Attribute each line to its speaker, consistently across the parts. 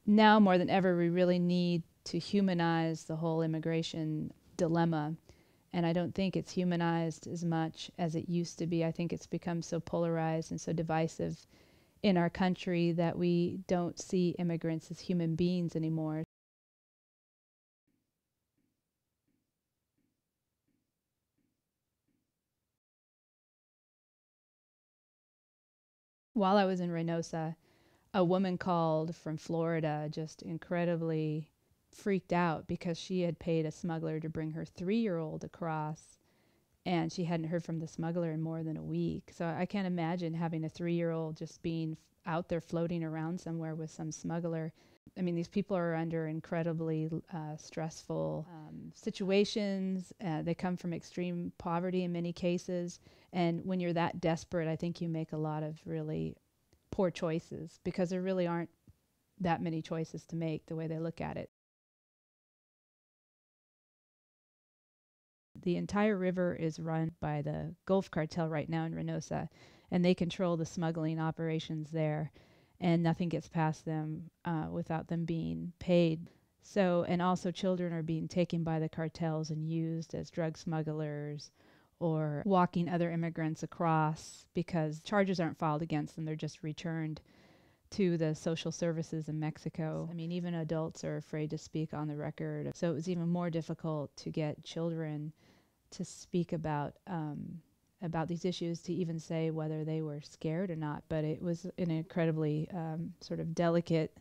Speaker 1: now more than ever, we really need to humanize the whole immigration dilemma. And I don't think it's humanized as much as it used to be. I think it's become so polarized and so divisive in our country that we don't see immigrants as human beings anymore. While I was in Reynosa, a woman called from Florida, just incredibly freaked out because she had paid a smuggler to bring her 3-year-old across, and she hadn't heard from the smuggler in more than a week. So I can't imagine having a 3-year-old just being out there floating around somewhere with some smuggler. I mean, these people are under incredibly stressful situations. They come from extreme poverty in many cases. And when you're that desperate, I think you make a lot of really poor choices because there really aren't that many choices to make the way they look at it. The entire river is run by the Gulf Cartel right now in Reynosa, and they control the smuggling operations there, and nothing gets past them without them being paid. So, and also children are being taken by the cartels and used as drug smugglers or walking other immigrants across because charges aren't filed against them, they're just returned to the social services in Mexico. I mean, even adults are afraid to speak on the record. So it was even more difficult to get children to speak about these issues, to even say whether they were scared or not. But it was an incredibly sort of delicate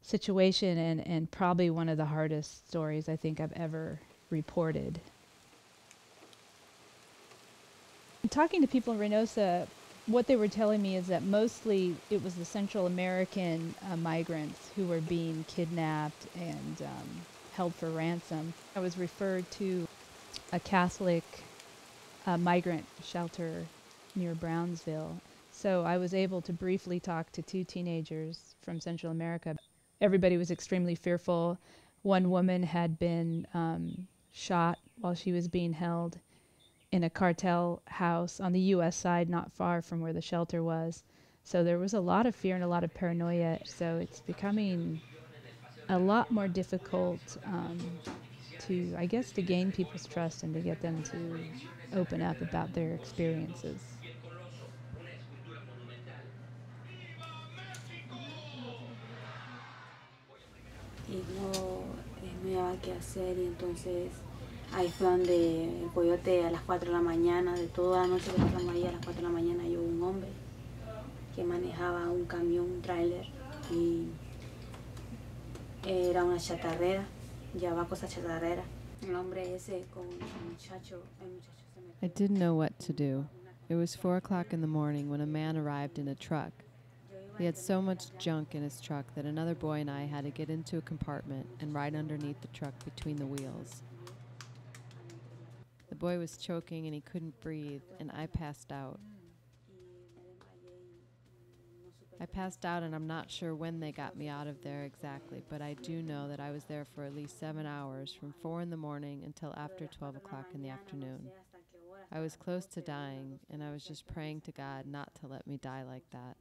Speaker 1: situation, and probably one of the hardest stories I think I've ever reported. Talking to people in Reynosa, what they were telling me is that mostly it was the Central American migrants who were being kidnapped and held for ransom. I was referred to a Catholic migrant shelter near Brownsville. So I was able to briefly talk to 2 teenagers from Central America. Everybody was extremely fearful. One woman had been shot while she was being held in a cartel house on the U.S. side, not far from where the shelter was. So there was a lot of fear and a lot of paranoia. So it's becoming a lot more difficult to, I guess, to gain people's trust and to get them to open up about their experiences.
Speaker 2: Y no me daba qué hacer, y entonces ahí fue donde el coyote a las 4 de la mañana, de toda la noche que pasamos ahí, a las 4 de la mañana llegó un hombre que manejaba un camión, un tráiler, y era una chatarrera, llevaba cosas chatarreras. El hombre ese con el muchacho se
Speaker 3: I
Speaker 2: metió.
Speaker 3: didn't know what to do. It was 4 o'clock in the morning when a man arrived in a truck. He had so much junk in his truck that another boy and I had to get into a compartment and ride underneath the truck between the wheels. The boy was choking and he couldn't breathe, and I passed out. I passed out, and I'm not sure when they got me out of there exactly, but I do know that I was there for at least 7 hours, from 4 in the morning until after 12 o'clock in the afternoon. I was close to dying, and I was just praying to God not to let me die like that.